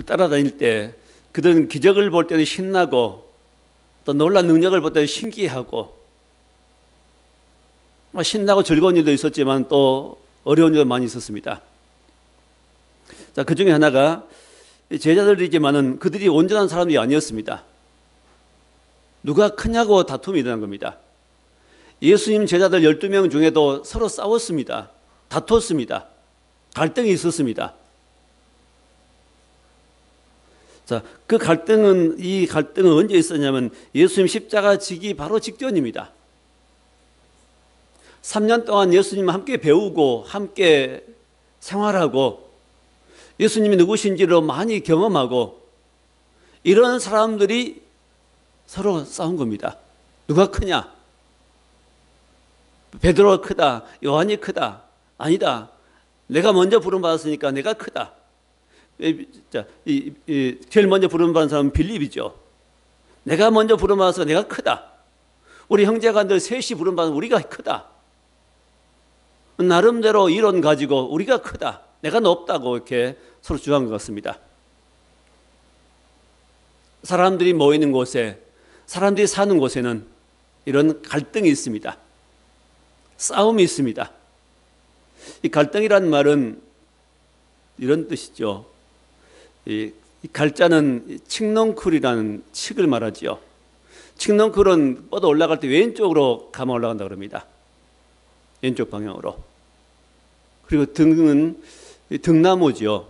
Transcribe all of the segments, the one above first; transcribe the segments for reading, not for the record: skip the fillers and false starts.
따라다닐 때 그들은 기적을 볼 때는 신나고 또 놀란 능력을 볼 때는 신기해하고 신나고 즐거운 일도 있었지만 또 어려운 일도 많이 있었습니다. 자, 그 중에 하나가 제자들이지만은 그들이 온전한 사람이 아니었습니다. 누가 크냐고 다툼이 일어난 겁니다. 예수님 제자들 12명 중에도 서로 싸웠습니다. 다퉜습니다. 갈등이 있었습니다. 자, 이 갈등은 언제 있었냐면 예수님 십자가 지기 바로 직전입니다. 3년 동안 예수님과 함께 배우고 함께 생활하고 예수님이 누구신지를 많이 경험하고 이런 사람들이 서로 싸운 겁니다. 누가 크냐? 베드로가 크다. 요한이 크다. 아니다. 내가 먼저 부름받았으니까 내가 크다. 제일 먼저 부름받은 사람은 빌립이죠. 내가 먼저 부름받아서 내가 크다. 우리 형제간들 셋이 부름받은 우리가 크다. 나름대로 이론 가지고 우리가 크다. 내가 높다고 이렇게 서로 주장한 것 같습니다. 사람들이 모이는 곳에, 사람들이 사는 곳에는 이런 갈등이 있습니다. 싸움이 있습니다. 이 갈등이란 말은 이런 뜻이죠. 이 갈자는 칡넝쿨이라는 칡을 말하지요. 칡넝쿨은 뻗어 올라갈 때 왼쪽으로 감아 올라간다 그럽니다. 왼쪽 방향으로. 그리고 등은 등나무지요.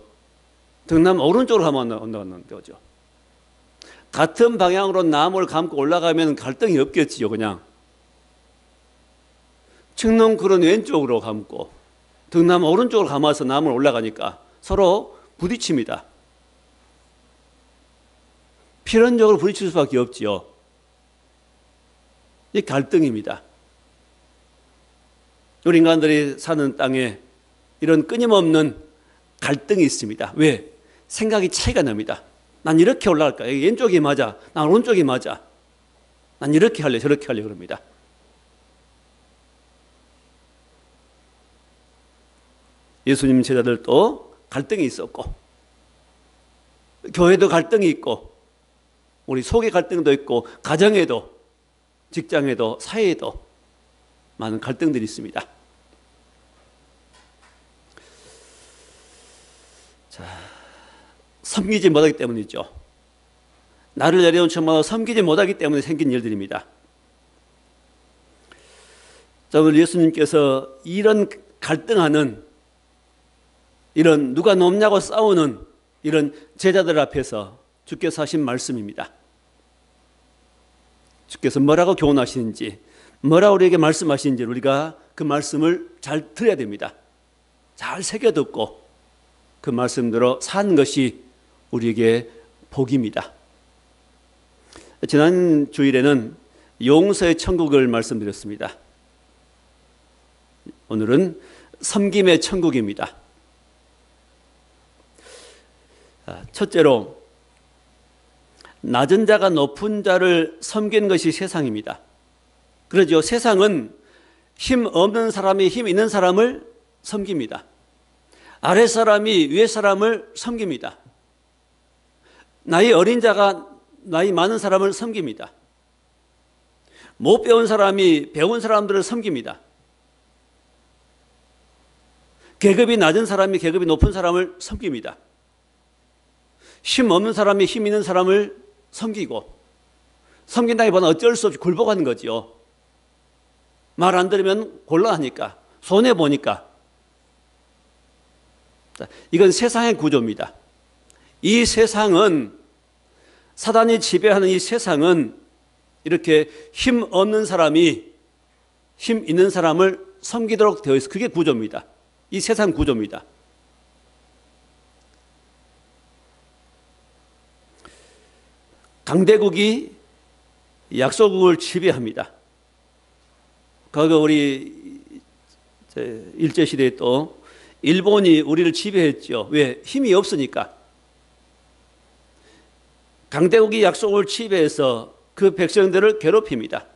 등나무 오른쪽으로 감아 올라가는 거죠. 같은 방향으로 나무를 감고 올라가면 갈등이 없겠지요, 그냥. 칡넝쿨은 왼쪽으로 감고 등나무 오른쪽으로 감아서 나무를 올라가니까 서로 부딪힙니다. 필연적으로 부딪힐 수밖에 없지요. 이 갈등입니다. 우리 인간들이 사는 땅에 이런 끊임없는 갈등이 있습니다. 왜? 생각이 차이가 납니다. 난 이렇게 올라갈까? 왼쪽이 맞아. 난 오른쪽이 맞아. 난 이렇게 할래, 저렇게 할래 그럽니다. 예수님 제자들도 갈등이 있었고 교회도 갈등이 있고 우리 속의 갈등도 있고 가정에도 직장에도 사회에도 많은 갈등들이 있습니다. 자, 섬기지 못하기 때문이죠. 나를 내려온 천마다 섬기지 못하기 때문에 생긴 일들입니다. 자, 오늘 예수님께서 이런 갈등하는 이런 누가 높냐고 싸우는 이런 제자들 앞에서 주께서 하신 말씀입니다. 주께서 뭐라고 교훈하시는지 뭐라고 우리에게 말씀하시는지 우리가 그 말씀을 잘 들어야 됩니다. 잘 새겨듣고 그 말씀대로 사는 것이 우리에게 복입니다. 지난 주일에는 용서의 천국을 말씀드렸습니다. 오늘은 섬김의 천국입니다. 첫째로 낮은 자가 높은 자를 섬기는 것이 세상입니다. 그러죠. 세상은 힘 없는 사람이 힘 있는 사람을 섬깁니다. 아래 사람이 위에 사람을 섬깁니다. 나이 어린 자가 나이 많은 사람을 섬깁니다. 못 배운 사람이 배운 사람들을 섬깁니다. 계급이 낮은 사람이 계급이 높은 사람을 섬깁니다. 힘 없는 사람이 힘 있는 사람을 섬기고 섬긴다기보다는 어쩔 수 없이 굴복하는 거지요. 말 안 들으면 곤란하니까 손해보니까. 이건 세상의 구조입니다. 이 세상은 사단이 지배하는 이 세상은 이렇게 힘 없는 사람이 힘 있는 사람을 섬기도록 되어 있어요. 그게 구조입니다. 이 세상 구조입니다. 강대국이 약소국을 지배합니다. 과거 우리 일제시대에 또 일본이 우리를 지배했죠. 왜? 힘이 없으니까. 강대국이 약소국을 지배해서 그 백성들을 괴롭힙니다.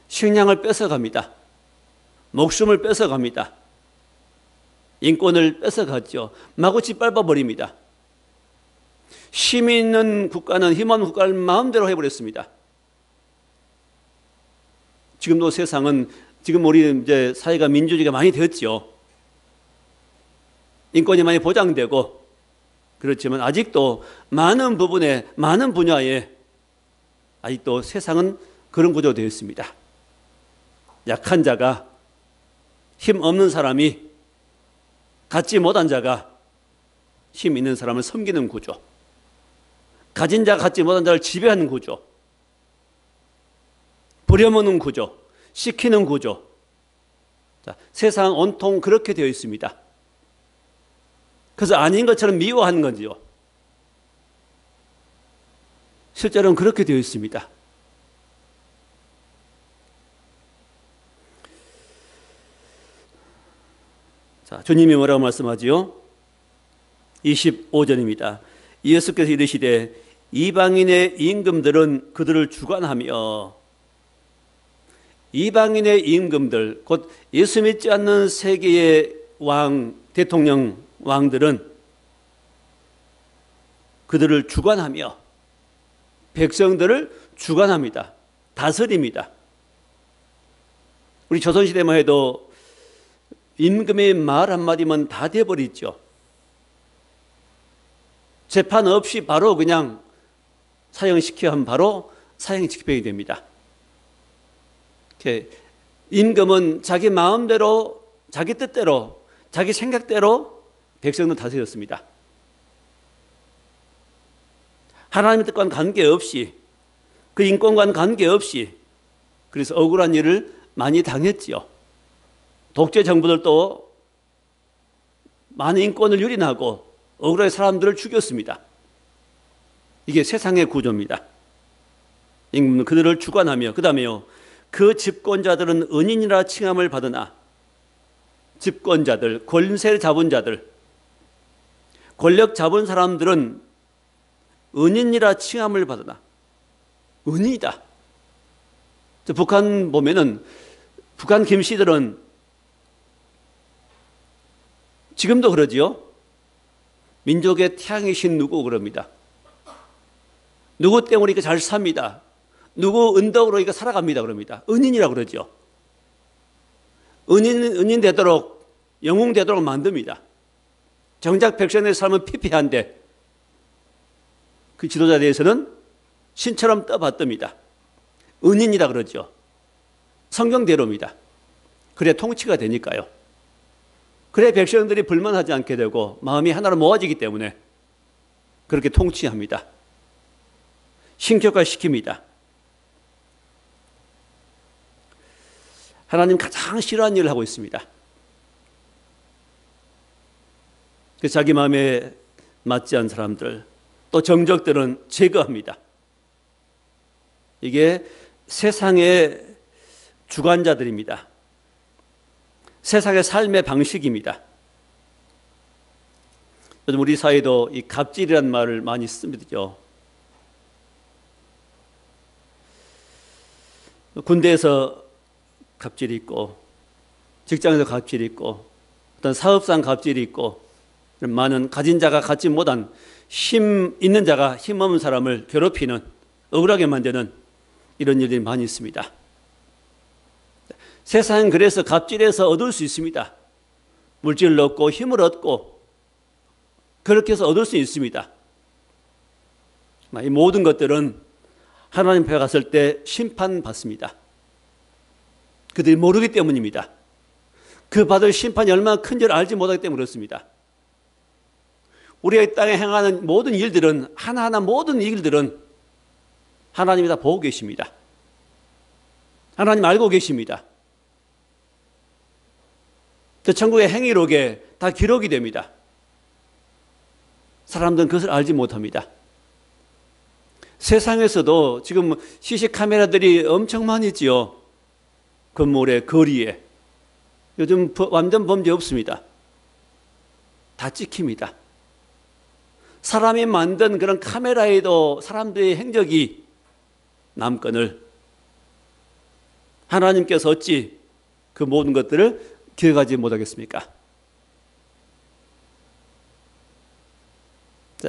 식량을 뺏어갑니다. 목숨을 뺏어갑니다. 인권을 뺏어갔죠. 마구 짓밟아버립니다. 힘 있는 국가는 힘 없는 국가를 마음대로 해버렸습니다. 지금도 세상은, 지금 우리 이제 사회가 민주주의가 많이 되었죠. 인권이 많이 보장되고, 그렇지만 아직도 많은 부분에, 많은 분야에 아직도 세상은 그런 구조가 되어 있습니다. 약한 자가, 힘 없는 사람이, 갖지 못한 자가 힘 있는 사람을 섬기는 구조, 가진 자가 갖지 못한 자를 지배하는 구조, 부려먹는 구조, 시키는 구조. 자, 세상 온통 그렇게 되어 있습니다. 그래서 아닌 것처럼 미워하는 거지요. 실제로는 그렇게 되어 있습니다. 자, 주님이 뭐라고 말씀하지요? 25절입니다. 예수께서 이르시되 이방인의 임금들은 그들을 주관하며, 이방인의 임금들, 곧 예수 믿지 않는 세계의 왕, 대통령, 왕들은 그들을 주관하며 백성들을 주관합니다. 다스립니다. 우리 조선시대만 해도 임금의 말 한마디면 다 돼버리죠. 재판 없이 바로 그냥 사형시켜 하면 바로 사형시켜야 됩니다. 임금은 자기 마음대로, 자기 뜻대로, 자기 생각대로 백성을 다스렸습니다. 하나님의 뜻과는 관계없이, 그 인권과는 관계없이, 그래서 억울한 일을 많이 당했지요. 독재 정부들도 많은 인권을 유린하고 억울하게 사람들을 죽였습니다. 이게 세상의 구조입니다. 임금은 그들을 주관하며, 그 다음에요, 그 집권자들은 은인이라 칭함을 받으나, 집권자들, 권세 잡은 자들, 권력 잡은 사람들은 은인이라 칭함을 받으나, 은인이다. 북한 보면은, 북한 김씨들은 지금도 그러지요. 민족의 태양이신 누구 그럽니다. 누구 때문에 이렇게 잘 삽니다. 누구 은덕으로 이렇게 살아갑니다 그럽니다. 은인이라고 그러죠. 은인 되도록, 영웅 되도록 만듭니다. 정작 백성의 삶은 피폐한데 그 지도자에 대해서는 신처럼 떠받듭니다. 은인이라 그러죠. 성경대로입니다. 그래 통치가 되니까요. 그래 백성들이 불만하지 않게 되고 마음이 하나로 모아지기 때문에 그렇게 통치합니다. 신격화시킵니다. 하나님 가장 싫어하는 일을 하고 있습니다. 자기 마음에 맞지 않은 사람들, 또 정적들은 제거합니다. 이게 세상의 주관자들입니다. 세상의 삶의 방식입니다. 요즘 우리 사회도 이 갑질이라는 말을 많이 씁니다. 군대에서 갑질이 있고, 직장에서 갑질이 있고, 어떤 사업상 갑질이 있고, 많은 가진 자가 갖지 못한 힘 있는 자가 힘 없는 사람을 괴롭히는, 억울하게 만드는 이런 일들이 많이 있습니다. 세상은 그래서 갑질해서 얻을 수 있습니다. 물질을 얻고 힘을 얻고 그렇게 해서 얻을 수 있습니다. 이 모든 것들은 하나님 앞에 갔을 때 심판받습니다. 그들이 모르기 때문입니다. 그 받을 심판이 얼마나 큰지를 알지 못하기 때문에 그렇습니다. 우리가 이 땅에 행하는 모든 일들은, 하나하나 모든 일들은 하나님이 다 보고 계십니다. 하나님 알고 계십니다. 그 천국의 행위록에 다 기록이 됩니다. 사람들은 그것을 알지 못합니다. 세상에서도 지금 시시 카메라들이 엄청 많이 있지요. 건물에, 거리에. 요즘 완전 범죄 없습니다. 다 찍힙니다. 사람이 만든 그런 카메라에도 사람들의 행적이 남건을 하나님께서 어찌 그 모든 것들을 기억하지 못하겠습니까?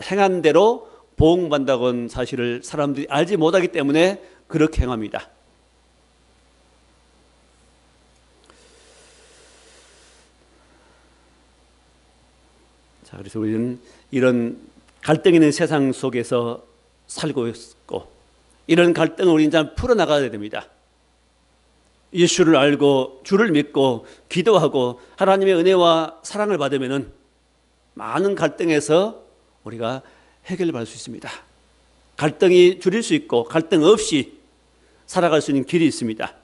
행한 대로 보응받는다는 사실을 사람들이 알지 못하기 때문에 그렇게 행합니다. 자, 그래서 우리는 이런 갈등 있는 세상 속에서 살고 있고, 이런 갈등을 우리는 잘 풀어나가야 됩니다. 예수를 알고 주를 믿고 기도하고 하나님의 은혜와 사랑을 받으면은 많은 갈등에서 우리가 해결받을 수 있습니다. 갈등이 줄일 수 있고 갈등 없이 살아갈 수 있는 길이 있습니다.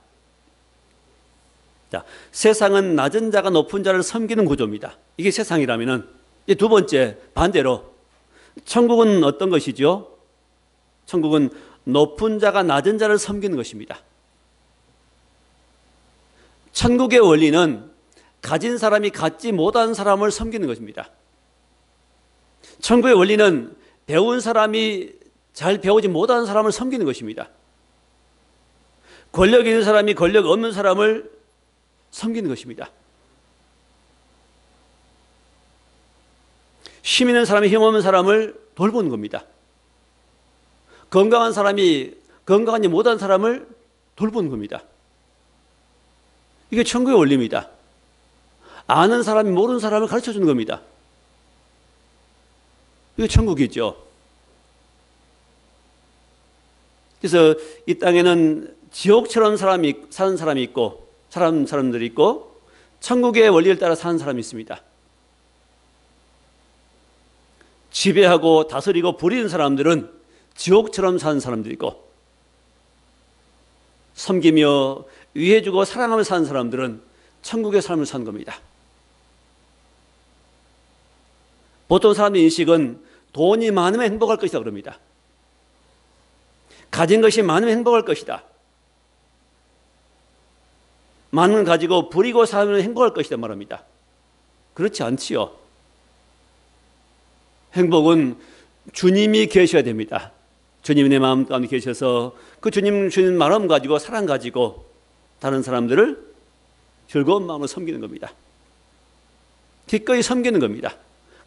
자, 세상은 낮은 자가 높은 자를 섬기는 구조입니다. 이게 세상이라면은, 이제 두 번째 반대로 천국은 어떤 것이죠? 천국은 높은 자가 낮은 자를 섬기는 것입니다. 천국의 원리는 가진 사람이 갖지 못한 사람을 섬기는 것입니다. 천국의 원리는 배운 사람이 잘 배우지 못한 사람을 섬기는 것입니다. 권력 있는 사람이 권력 없는 사람을 섬기는 것입니다. 힘 있는 사람이 힘 없는 사람을 돌보는 겁니다. 건강한 사람이 건강하지 못한 사람을 돌보는 겁니다. 이게 천국의 원리입니다. 아는 사람이 모르는 사람을 가르쳐주는 겁니다. 이게 천국이죠. 그래서 이 땅에는 지옥처럼 사는 사람이 있고, 사람들이 있고, 천국의 원리를 따라 사는 사람이 있습니다. 지배하고 다스리고 부리는 사람들은 지옥처럼 사는 사람들이 있고, 섬기며 위해주고 사랑하며 사는 사람들은 천국의 삶을 사는 겁니다. 보통 사람의 인식은 돈이 많으면 행복할 것이다 그럽니다. 가진 것이 많으면 행복할 것이다. 많은 가지고 부리고 살면 행복할 것이다 말합니다. 그렇지 않지요. 행복은 주님이 계셔야 됩니다. 주님이 내 마음 가운데 계셔서 그 주님 주는 마음 가지고 사랑 가지고 다른 사람들을 즐거운 마음으로 섬기는 겁니다. 기꺼이 섬기는 겁니다.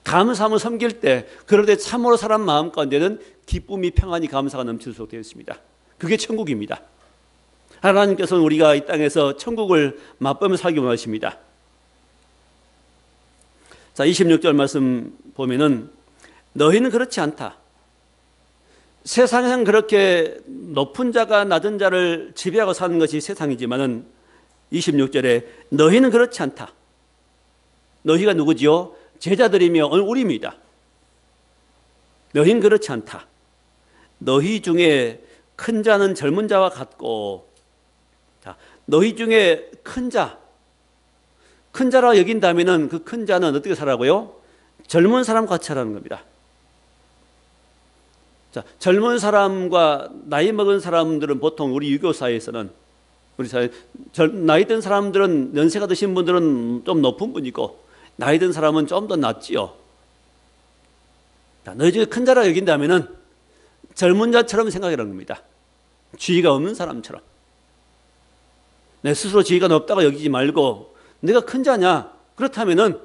감사함을 섬길 때, 그럴 때 참으로 사람 마음 가운데는 기쁨이, 평안이, 감사가 넘치도록 되어 있습니다. 그게 천국입니다. 하나님께서는 우리가 이 땅에서 천국을 맛보며 살기 원하십니다. 자, 26절 말씀 보면은 너희는 그렇지 않다. 세상에는 그렇게 높은 자가 낮은 자를 지배하고 사는 것이 세상이지만은 26절에 너희는 그렇지 않다. 너희가 누구지요? 제자들이며 우리입니다. 너희는 그렇지 않다. 너희 중에 큰 자는 젊은 자와 같고, 자, 너희 중에 큰 자라 여긴다면은 그 큰 자는 어떻게 살아고요? 젊은 사람 같이 하라는 겁니다. 자, 젊은 사람과 나이 먹은 사람들은 보통 우리 유교 사회에서는, 우리 사회 나이 든 사람들은, 연세가 드신 분들은 좀 높은 분이고 나이 든 사람은 좀 더 낮지요. 자, 너희 중에 큰 자라 여긴다면은 젊은 자처럼 생각하라는 겁니다. 지위가 없는 사람처럼. 내 스스로 지위가 높다고 여기지 말고 내가 큰 자냐? 그렇다면은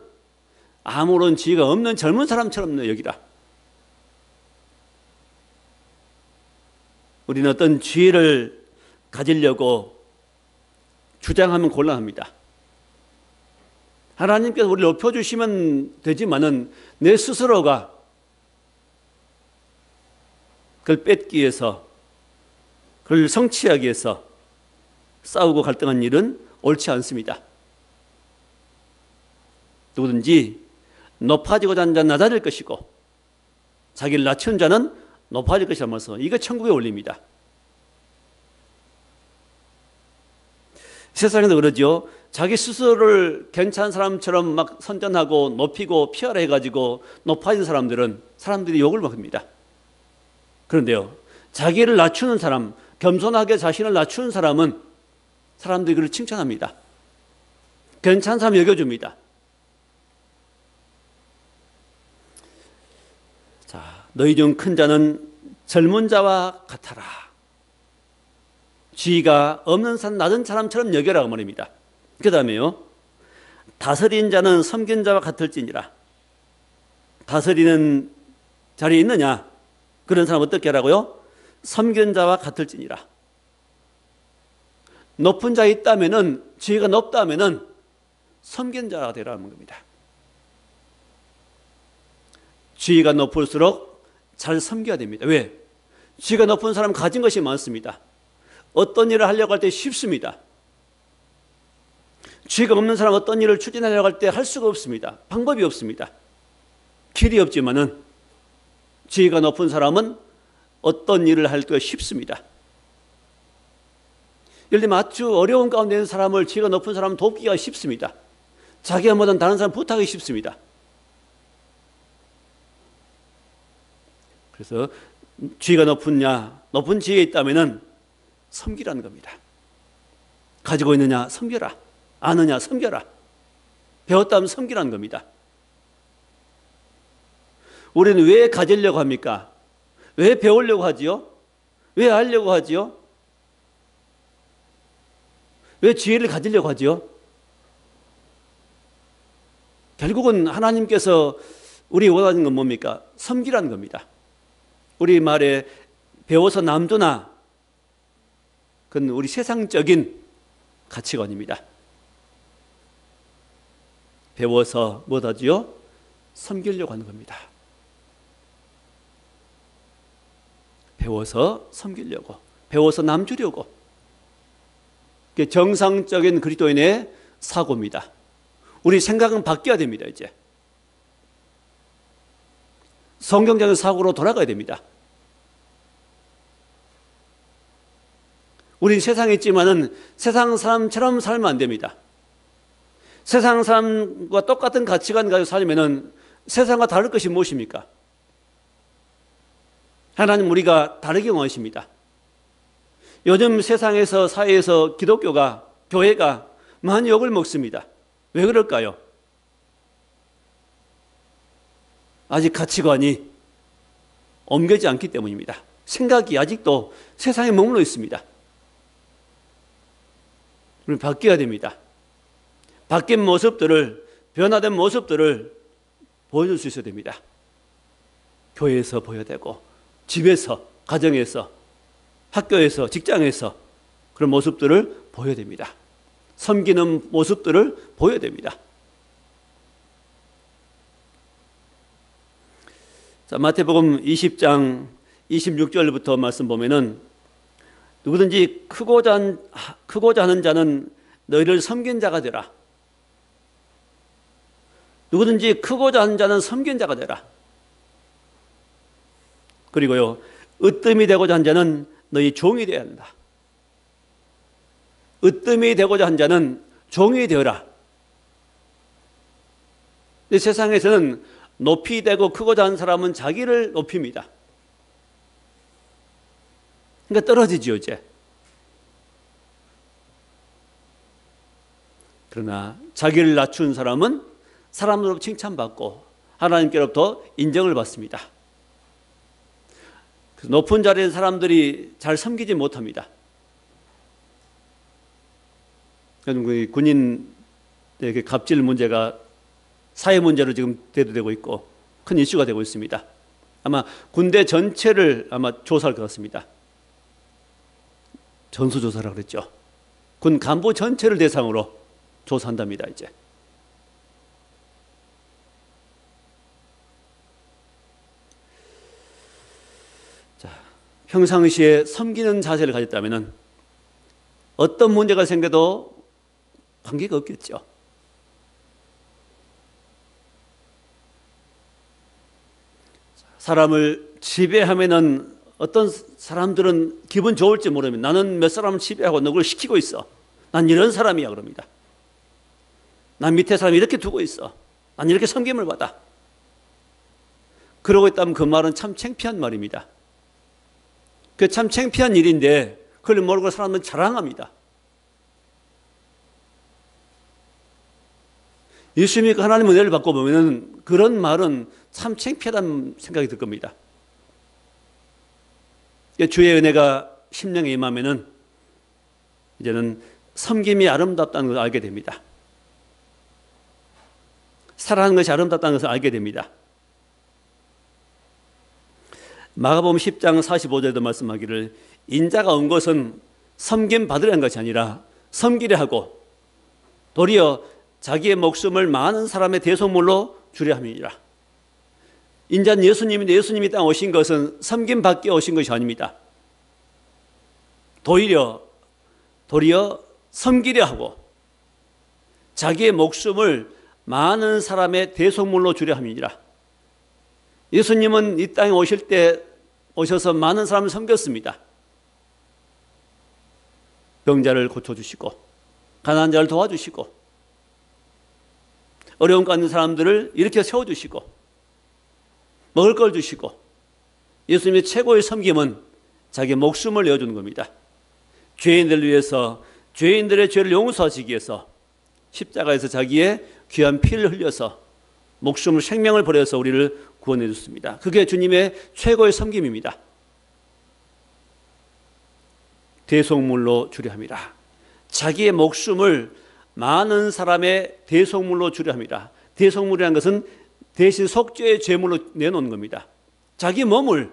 아무런 지위가 없는 젊은 사람처럼 여기라. 우리는 어떤 지위를 가지려고 주장하면 곤란합니다. 하나님께서 우리를 높여주시면 되지만은 내 스스로가 그걸 뺏기 위해서, 그걸 성취하기 위해서 싸우고 갈등한 일은 옳지 않습니다. 누구든지 높아지고자 하는 자는 낮아질 것이고 자기를 낮춘 자는 높아질 것이라는 말씀, 이거 천국의 원리입니다. 세상에도 그러죠. 자기 스스로를 괜찮은 사람처럼 막 선전하고 높이고 피하라 해가지고 높아진 사람들이 욕을 먹습니다. 그런데요, 자기를 낮추는 사람, 겸손하게 자신을 낮추는 사람은 사람들이 그를 칭찬합니다. 괜찮은 사람 여겨줍니다. 자, 너희 중 큰 자는 젊은 자와 같아라. 지위가 없는 사람, 낮은 사람처럼 여겨라고 말입니다. 그 다음에요, 다스린 자는 섬긴 자와 같을지니라. 다스리는 자리에 있느냐? 그런 사람 어떻게 하라고요? 섬기는 자와 같을지니라. 높은 자에 있다면은, 지위가 높다면은 섬기는 자가 되라는 겁니다. 지위가 높을수록 잘 섬겨야 됩니다. 왜? 지위가 높은 사람은 가진 것이 많습니다. 어떤 일을 하려고 할 때 쉽습니다. 지위가 없는 사람은 어떤 일을 추진하려고 할 때 할 수가 없습니다. 방법이 없습니다. 길이 없지만은 지위가 높은 사람은 어떤 일을 할 때 쉽습니다. 예를 들면 아주 어려운 가운데 있는 사람을 지위가 높은 사람은 돕기가 쉽습니다. 자기가 못한 다른 사람 부탁하기 쉽습니다. 그래서 지위가 높은 지위에 있다면은 섬기라는 겁니다. 가지고 있느냐 섬겨라. 아느냐 섬겨라. 배웠다면 섬기라는 겁니다. 우리는 왜 가지려고 합니까? 왜 배우려고 하지요? 왜 알려고 하지요? 왜 지혜를 가지려고 하지요? 결국은 하나님께서 우리 원하는 건 뭡니까? 섬기라는 겁니다. 우리 말에 배워서 남도나 그건 우리 세상적인 가치관입니다. 배워서 뭐 하지요? 섬기려고 하는 겁니다. 배워서 섬기려고, 배워서 남 주려고. 그게 정상적인 그리스도인의 사고입니다. 우리 생각은 바뀌어야 됩니다. 이제 성경적인 사고로 돌아가야 됩니다. 우리 세상에 있지만은 세상 사람처럼 살면 안 됩니다. 세상 사람과 똑같은 가치관 가지고 살면은 세상과 다를 것이 무엇입니까? 하나님 우리가 다르게 원하십니다. 요즘 세상에서 사회에서 기독교가 교회가 많이 욕을 먹습니다. 왜 그럴까요? 아직 가치관이 옮겨지지 않기 때문입니다. 생각이 아직도 세상에 머물러 있습니다. 우리 바뀌어야 됩니다. 바뀐 모습들을, 변화된 모습들을 보여줄 수 있어야 됩니다. 교회에서 보여야 되고, 집에서, 가정에서, 학교에서, 직장에서 그런 모습들을 보여야 됩니다. 섬기는 모습들을 보여야 됩니다. 자, 마태복음 20장 26절부터 말씀 보면은 누구든지 크고자 하는 자는 너희를 섬긴 자가 되라. 누구든지 크고자 하는 자는 섬긴 자가 되라. 그리고요, 으뜸이 되고자 한 자는 너희 종이 되어야 한다. 으뜸이 되고자 한 자는 종이 되어라. 근데 세상에서는 높이 되고 크고자 하는 사람은 자기를 높입니다. 그러니까 떨어지죠, 이제. 그러나 자기를 낮춘 사람은 사람으로부터 칭찬받고 하나님께로부터 인정을 받습니다. 높은 자리에 있는 사람들이 잘 섬기지 못합니다. 군인의 갑질 문제가 사회 문제로 지금 대두되고 있고 큰 이슈가 되고 있습니다. 아마 군대 전체를 아마 조사할 것 같습니다. 전수조사라고 그랬죠. 군 간부 전체를 대상으로 조사한답니다, 이제. 자, 평상시에 섬기는 자세를 가졌다면 어떤 문제가 생겨도 관계가 없겠죠. 사람을 지배하면은 어떤 사람들은 기분 좋을지 모르면 나는 몇 사람을 지배하고 누구를 시키고 있어. 난 이런 사람이야 그럽니다. 난 밑에 사람 이렇게 두고 있어. 난 이렇게 섬김을 받아. 그러고 있다면 그 말은 참 창피한 말입니다. 그 참 창피한 일인데 그걸 모르고 사람은 자랑합니다. 예수님이 하나님의 은혜를 받고 보면 그런 말은 참 창피하다는 생각이 들 겁니다. 주의 은혜가 심령에 임하면은 이제는 섬김이 아름답다는 것을 알게 됩니다. 사랑하는 것이 아름답다는 것을 알게 됩니다. 마가복음 10장 45절에도 말씀하기를 인자가 온 것은 섬김 받으려는 것이 아니라 섬기려 하고 도리어 자기의 목숨을 많은 사람의 대속물로 주려 함이니라. 인자는 예수님인데 예수님이 땅에 오신 것은 섬김 받기 오신 것이 아닙니다. 도리어 섬기려 하고 자기의 목숨을 많은 사람의 대속물로 주려 함이니라. 예수님은 이 땅에 오실 때 오셔서 많은 사람을 섬겼습니다. 병자를 고쳐주시고 가난한 자를 도와주시고 어려움 가운데 있는 사람들을 일으켜 세워주시고 먹을 걸 주시고 예수님의 최고의 섬김은 자기의 목숨을 내어주는 겁니다. 죄인들을 위해서 죄인들의 죄를 용서하시기 위해서 십자가에서 자기의 귀한 피를 흘려서 목숨을 생명을 버려서 우리를 구원해 줬습니다. 그게 주님의 최고의 섬김입니다. 대속물로 주려 함이라. 자기의 목숨을 많은 사람의 대속물로 주려 합니다. 대속물이라는 것은 대신 속죄의 제물로 내놓는 겁니다. 자기 몸을,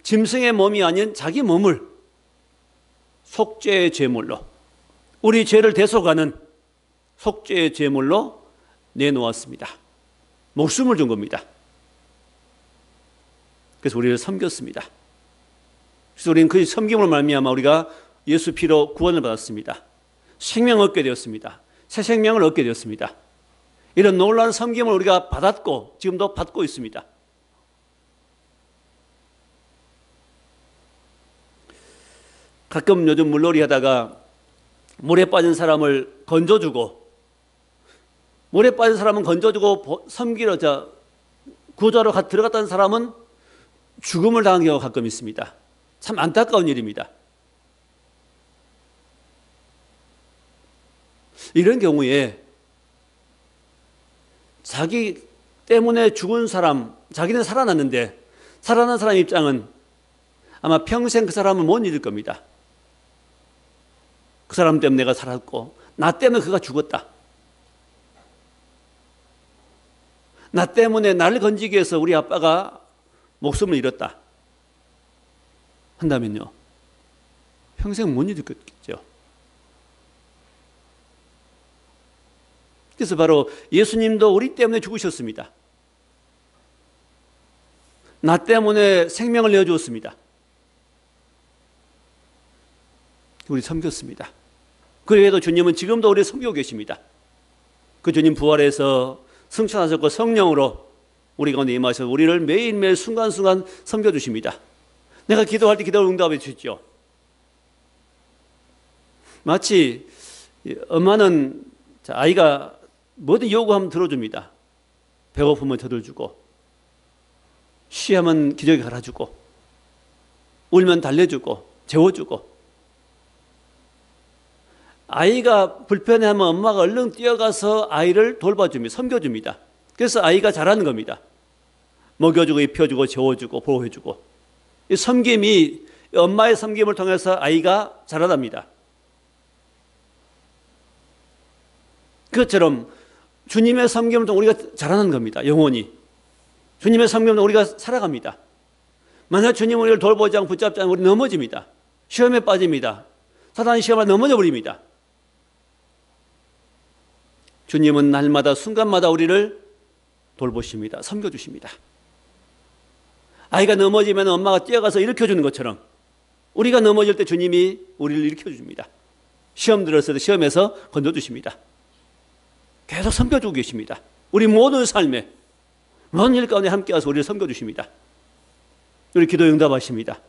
짐승의 몸이 아닌 자기 몸을 속죄의 제물로, 우리 죄를 대속하는 속죄의 제물로 내놓았습니다. 목숨을 준 겁니다. 그래서 우리를 섬겼습니다. 그래서 우리는 그 섬김으로 말미암아 우리가 예수 피로 구원을 받았습니다. 생명을 얻게 되었습니다. 새 생명을 얻게 되었습니다. 이런 놀라운 섬김을 우리가 받았고 지금도 받고 있습니다. 가끔 요즘 물놀이 하다가 물에 빠진 사람을 건져주고 물에 빠진 사람은 건져주고 섬기러 구조하러 들어갔다는 사람은 죽음을 당한 경우가 가끔 있습니다. 참 안타까운 일입니다. 이런 경우에 자기 때문에 죽은 사람, 자기는 살아났는데 살아난 사람 입장은 아마 평생 그 사람을 못 잊을 겁니다. 그 사람 때문에 내가 살았고 나 때문에 그가 죽었다. 나 때문에 나를 건지기 위해서 우리 아빠가 목숨을 잃었다 한다면요, 평생 못 잊을 거겠죠. 그래서 바로 예수님도 우리 때문에 죽으셨습니다. 나 때문에 생명을 내어주었습니다. 우리 섬겼습니다. 그 외에도 주님은 지금도 우리를 섬기고 계십니다. 그 주님 부활해서 승천하셨고 성령으로 우리 가운데 임하셔서 우리를 매일매일 순간순간 섬겨주십니다. 내가 기도할 때 기도를 응답해 주시죠. 마치 엄마는 아이가 뭐든 요구하면 들어줍니다. 배고프면 젖을주고 쉬하면 기저귀 갈아주고 울면 달래주고 재워주고, 아이가 불편해하면 엄마가 얼른 뛰어가서 아이를 돌봐줍니다. 섬겨줍니다. 그래서 아이가 자라는 겁니다. 먹여주고 입혀주고 재워주고 보호해주고, 이 섬김이 엄마의 섬김을 통해서 아이가 자라납니다. 그것처럼 주님의 섬김을 통해 우리가 자라는 겁니다. 영원히 주님의 섬김을 통해 우리가 살아갑니다. 만약 주님 우리를 돌보지 않고 붙잡지 않으면 우리 넘어집니다. 시험에 빠집니다. 사단의 시험에 넘어져 버립니다. 주님은 날마다 순간마다 우리를 돌보십니다. 섬겨주십니다. 아이가 넘어지면 엄마가 뛰어가서 일으켜주는 것처럼 우리가 넘어질 때 주님이 우리를 일으켜줍니다. 시험 들었을 때 시험에서 건져주십니다. 계속 섬겨주고 계십니다. 우리 모든 삶에 모든 일 가운데 함께 와서 우리를 섬겨주십니다. 우리 기도 응답하십니다.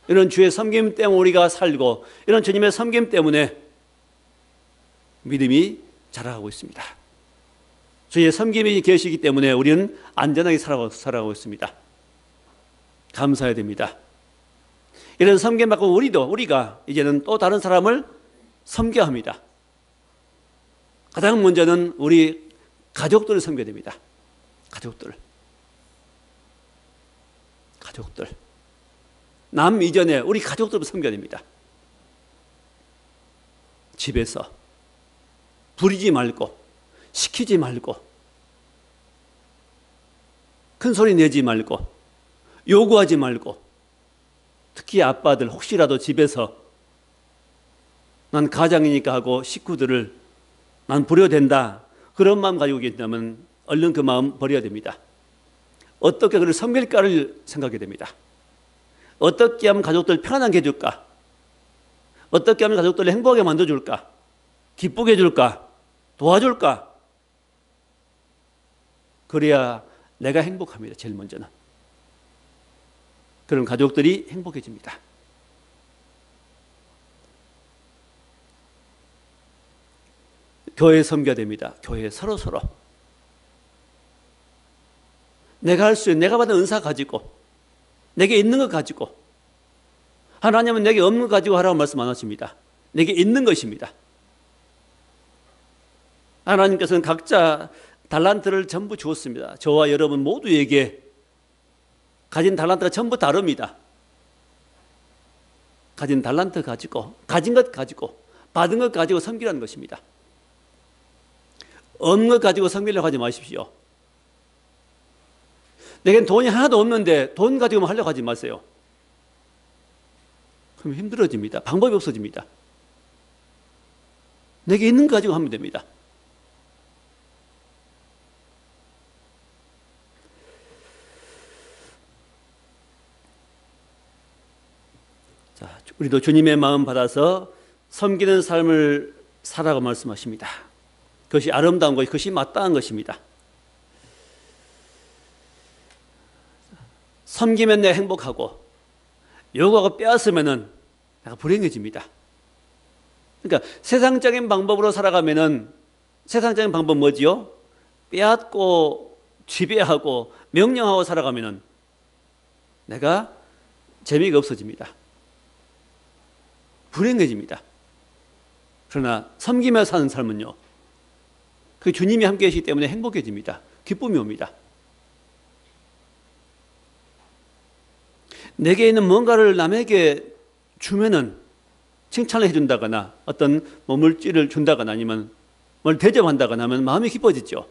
이런 주의 섬김 때문에 우리가 살고 이런 주님의 섬김 때문에 믿음이 자라가고 있습니다. 주의 섬김이 계시기 때문에 우리는 안전하게 살아가고 있습니다. 감사해야 됩니다. 이런 섬김 받고 우리가 이제는 또 다른 사람을 섬겨야 합니다. 가장 먼저는 우리 가족들을 섬겨야 됩니다. 가족들. 남 이전에 우리 가족들을 섬겨야 됩니다. 집에서 부리지 말고 시키지 말고 큰 소리 내지 말고, 요구하지 말고, 특히 아빠들 혹시라도 집에서 난 가장이니까 하고 식구들을 난 버려야 된다, 그런 마음 가지고 계신다면 얼른 그 마음 버려야 됩니다. 어떻게 그를 섬길까를 생각해야 됩니다. 어떻게 하면 가족들 편안하게 해줄까? 어떻게 하면 가족들을 행복하게 만들어줄까? 기쁘게 해줄까? 도와줄까? 그래야 내가 행복합니다. 제일 먼저는. 그럼 가족들이 행복해집니다. 교회 섬겨야 됩니다. 교회 서로서로. 내가 할 수 있는, 내가 받은 은사 가지고, 내게 있는 것 가지고, 하나님은 내게 없는 것 가지고 하라고 말씀 안 하십니다. 내게 있는 것입니다. 하나님께서는 각자 달란트를 전부 주었습니다. 저와 여러분 모두에게 가진 달란트가 전부 다릅니다. 가진 달란트 가지고, 가진 것 가지고, 받은 것 가지고 섬기라는 것입니다. 없는 것 가지고 섬기려고 하지 마십시오. 내겐 돈이 하나도 없는데 돈 가지고만 하려고 하지 마세요. 그럼 힘들어집니다. 방법이 없어집니다. 내게 있는 거 가지고 하면 됩니다. 자, 우리도 주님의 마음 받아서 섬기는 삶을 살아가고 말씀하십니다. 그것이 아름다운 것이, 그것이 마땅한 것입니다. 섬기면 내가 행복하고, 요구하고 빼앗으면은 내가 불행해집니다. 그러니까 세상적인 방법으로 살아가면은, 세상적인 방법 뭐지요? 빼앗고 지배하고 명령하고 살아가면은 내가 재미가 없어집니다. 불행해집니다. 그러나 섬기며 사는 삶은요, 그 주님이 함께 계시기 때문에 행복해집니다. 기쁨이 옵니다. 내게 있는 뭔가를 남에게 주면은 칭찬을 해준다거나 어떤 물질을 준다거나 아니면 뭘 대접한다거나 하면 마음이 기뻐지죠.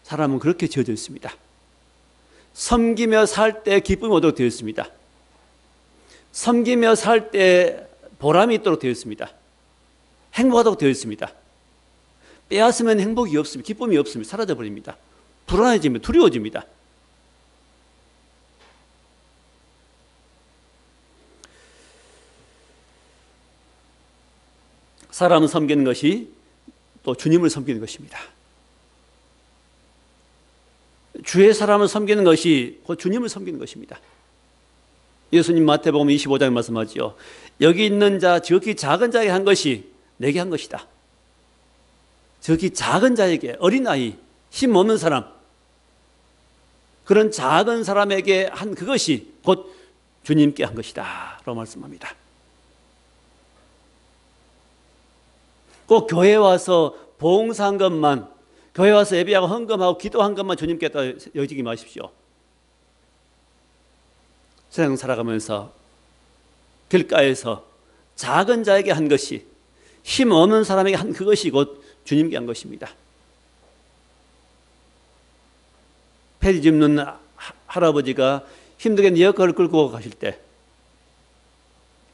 사람은 그렇게 지어져 있습니다. 섬기며 살 때 기쁨이 오도록 되어 있습니다. 섬기며 살 때 보람이 있도록 되어 있습니다. 행복하도록 되어 있습니다. 빼앗으면 행복이 없습니다. 기쁨이 없습니다. 사라져버립니다. 불안해집니다. 두려워집니다. 사람을 섬기는 것이 또 주님을 섬기는 것입니다. 주의 사람을 섬기는 것이 곧 주님을 섬기는 것입니다. 예수님 마태복음 25장에 말씀하죠. 여기 있는 자, 지극히 작은 자에게 한 것이 내게 한 것이다. 지극히 작은 자에게, 어린아이, 힘없는 사람, 그런 작은 사람에게 한 그것이 곧 주님께 한 것이다 라고 말씀합니다. 꼭 교회에 와서 봉사한 것만, 교회 와서 예배하고 헌금하고 기도한 것만 주님께 여기지 마십시오. 세상 살아가면서 길가에서 작은 자에게 한 것이, 힘 없는 사람에게 한 그것이 곧 주님께 한 것입니다. 폐지 짚는 할아버지가 힘들게 리어카를 끌고 가실 때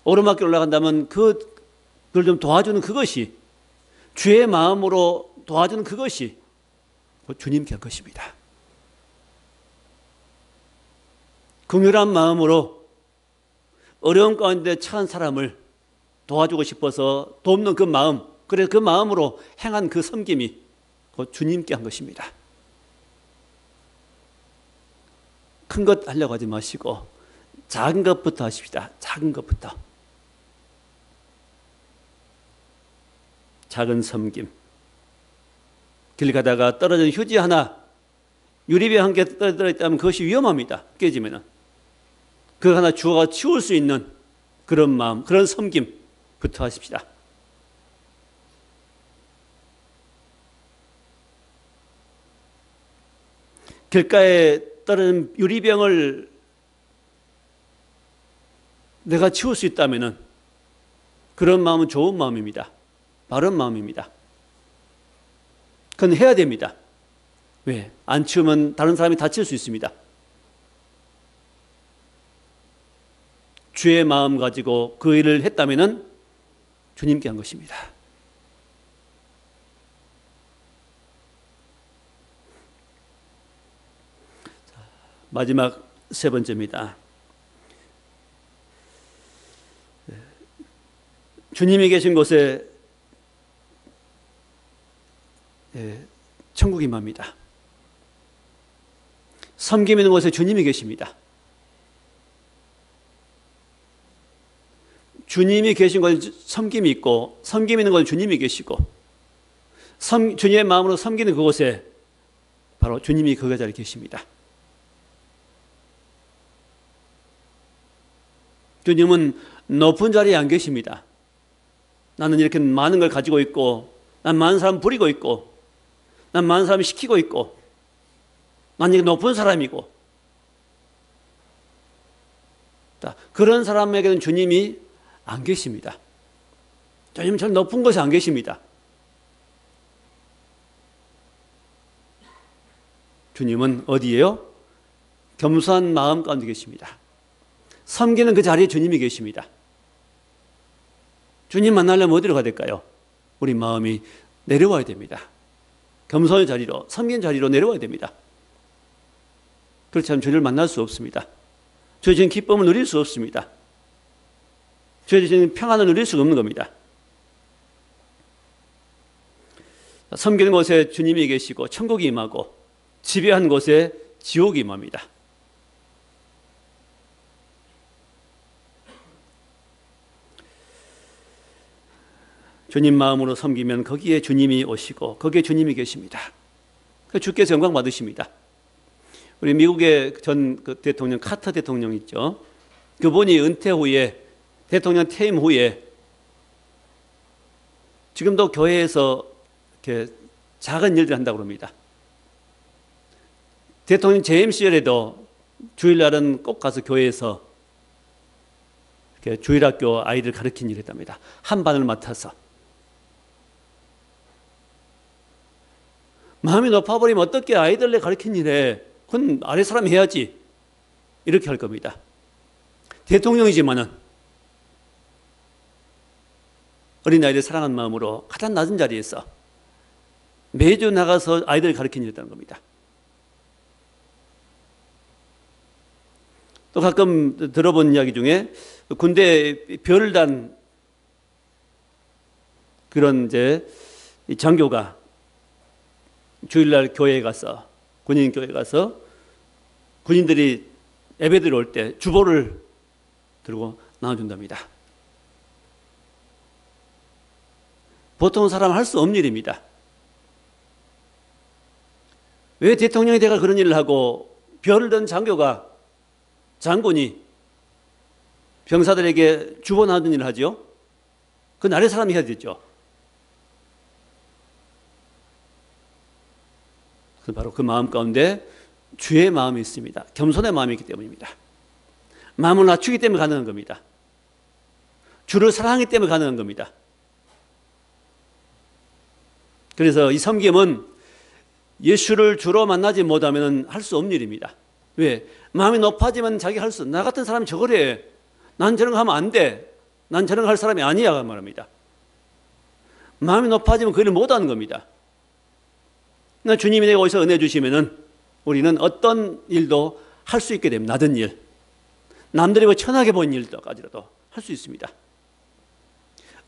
오르막길 올라간다면 그걸 좀 도와주는 그것이, 주의 마음으로 도와주는 그것이 곧 주님께 한 것입니다. 긍휼한 마음으로 어려운 가운데 처한 사람을 도와주고 싶어서 돕는 그 마음, 그래서 그 마음으로 행한 그 섬김이 곧 주님께 한 것입니다. 큰 것 하려고 하지 마시고 작은 것부터 하십시다. 작은 것부터. 작은 섬김. 길 가다가 떨어진 휴지 하나, 유리병 한 개 떨어져 있다면 그것이 위험합니다. 깨지면은. 그거 하나 주워가 치울 수 있는 그런 마음, 그런 섬김부터 하십시다. 길가에 떨어진 유리병을 내가 치울 수 있다면은 그런 마음은 좋은 마음입니다. 바른 마음입니다. 그건 해야 됩니다. 왜? 안 치우면 다른 사람이 다칠 수 있습니다. 주의 마음 가지고 그 일을 했다면 주님께 한 것입니다. 마지막 세 번째입니다. 주님이 계신 곳에 천국이 임합니다. 섬김 있는 곳에 주님이 계십니다. 주님이 계신 곳에 섬김이 있고, 섬김 있는 곳에 주님이 계시고, 주님의 마음으로 섬기는 그곳에 바로 주님이 그 자리에 계십니다. 주님은 높은 자리에 안 계십니다. 나는 이렇게 많은 걸 가지고 있고, 난 많은 사람 부리고 있고, 난 많은 사람 시키고 있고, 난 이게 높은 사람이고, 그런 사람에게는 주님이 안 계십니다. 주님은 저 높은 곳에 안 계십니다. 주님은 어디에요? 겸손한 마음 가운데 계십니다. 섬기는 그 자리에 주님이 계십니다. 주님 만나려면 어디로 가야 될까요? 우리 마음이 내려와야 됩니다. 겸손의 자리로, 섬기는 자리로 내려와야 됩니다. 그렇지 않으면 주님을 만날 수 없습니다. 주의 주신 기쁨을 누릴 수 없습니다. 주의 주신 평안을 누릴 수가 없는 겁니다. 섬기는 곳에 주님이 계시고 천국이 임하고 지배한 곳에 지옥이 임합니다. 주님 마음으로 섬기면 거기에 주님이 오시고 거기에 주님이 계십니다. 주께서 영광 받으십니다. 우리 미국의 전 대통령 카터 대통령 있죠. 그분이 은퇴 후에 대통령 퇴임 후에 지금도 교회에서 이렇게 작은 일들 한다고 합니다. 대통령 재임 시절에도 주일날은 꼭 가서 교회에서 이렇게 주일학교 아이들 가르친 일을 했답니다. 한 반을 맡아서. 마음이 높아버리면 어떻게 아이들을 가르친 일에 그건 아래 사람이 해야지 이렇게 할 겁니다. 대통령이지만은 어린아이들 사랑하는 마음으로 가장 낮은 자리에서 매주 나가서 아이들을 가르친 일을 했다는 겁니다. 또 가끔 들어본 이야기 중에 군대에 별을 단 그런 이제 장교가 주일날 교회에 가서 군인 교회에 가서 군인들이 예배들 올 때 주보를 들고 나눠준답니다. 보통 사람은 할 수 없는 일입니다. 왜 대통령이 돼가 그런 일을 하고 별을 든 장군이 병사들에게 주보 나누는 일을 하죠? 그건 아래 사람이 해야 되죠. 바로 그 마음 가운데 주의 마음이 있습니다. 겸손의 마음이 있기 때문입니다. 마음을 낮추기 때문에 가능한 겁니다. 주를 사랑하기 때문에 가능한 겁니다. 그래서 이 섬김은 예수를 주로 만나지 못하면 할 수 없는 일입니다. 왜? 마음이 높아지면 자기가 할 수, 나 같은 사람이 저걸 해. 난 저런 거 하면 안 돼. 난 저런 거 할 사람이 아니야. 말합니다. 마음이 높아지면 그 일을 못하는 겁니다. 그러나 주님이 내가 어디서 은혜 주시면은 우리는 어떤 일도 할 수 있게 됩니다. 낮은 일. 남들이 뭐 천하게 보이는 일까지라도 할 수 있습니다.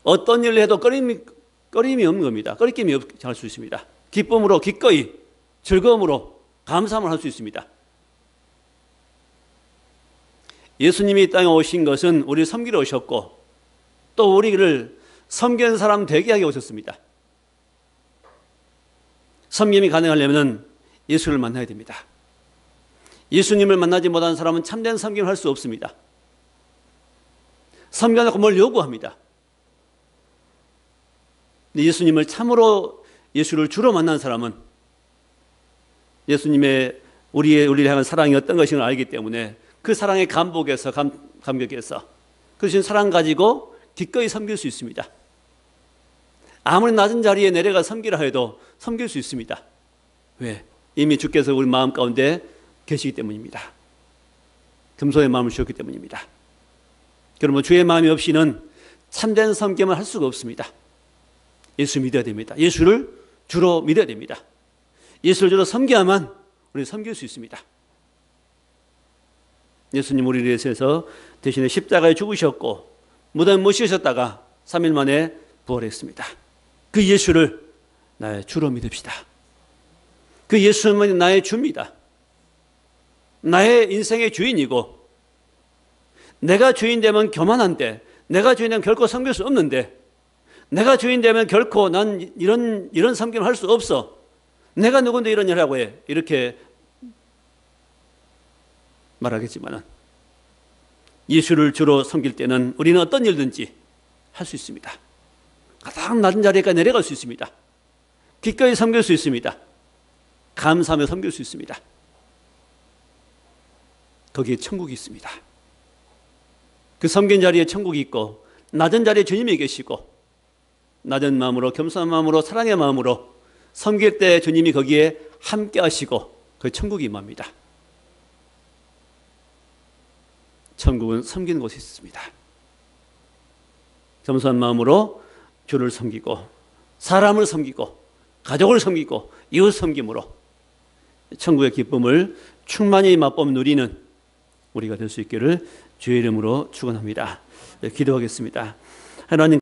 어떤 일을 해도 꺼림이 없는 겁니다. 꺼리낌이 없게 할 수 있습니다. 기쁨으로, 기꺼이, 즐거움으로, 감사함을 할 수 있습니다. 예수님이 이 땅에 오신 것은 우리를 섬기러 오셨고 또 우리를 섬기는 사람 되게 하게 오셨습니다. 섬김이 가능하려면 예수를 만나야 됩니다. 예수님을 만나지 못한 사람은 참된 섬김을 할 수 없습니다. 섬겨놓고 뭘 요구합니다. 예수님을 참으로 예수를 주로 만난 사람은 예수님의 우리를 향한 사랑이 어떤 것인가 알기 때문에 그 사랑에 감복해서 감격해서 그 사랑 가지고 기꺼이 섬길 수 있습니다. 아무리 낮은 자리에 내려가 섬기라 해도 섬길 수 있습니다. 왜? 이미 주께서 우리 마음 가운데 계시기 때문입니다. 금손의 마음을 주셨기 때문입니다. 여러분, 주의 마음이 없이는 참된 섬김을 할 수가 없습니다. 예수 믿어야 됩니다. 예수를 주로 믿어야 됩니다. 예수를 주로 섬겨야만 우리는 섬길 수 있습니다. 예수님 우리를 위해서 대신에 십자가에 죽으셨고 무덤에 못 씌우셨다가 3일 만에 부활했습니다. 그 예수를 나의 주로 믿읍시다. 그 예수는 나의 주입니다. 나의 인생의 주인이고, 내가 주인 되면 교만한데, 내가 주인 되면 결코 섬길 수 없는데, 내가 주인 되면 결코 난 이런 섬김을 할 수 없어. 내가 누군데 이런 일을 하고 해. 이렇게 말하겠지만 예수를 주로 섬길 때는 우리는 어떤 일든지 할 수 있습니다. 가장 낮은 자리까지 내려갈 수 있습니다. 기꺼이 섬길 수 있습니다. 감사하며 섬길 수 있습니다. 거기에 천국이 있습니다. 그 섬긴 자리에 천국이 있고, 낮은 자리에 주님이 계시고, 낮은 마음으로, 겸손한 마음으로, 사랑의 마음으로 섬길 때 주님이 거기에 함께 하시고 그 천국이 임합니다. 천국은 섬기는 곳이 있습니다. 겸손한 마음으로 주를 섬기고, 사람을 섬기고, 가족을 섬기고, 이웃 섬김으로 천국의 기쁨을 충만히 맛보며 누리는 우리가 될 수 있기를 주의 이름으로 축원합니다. 기도하겠습니다. 하나님,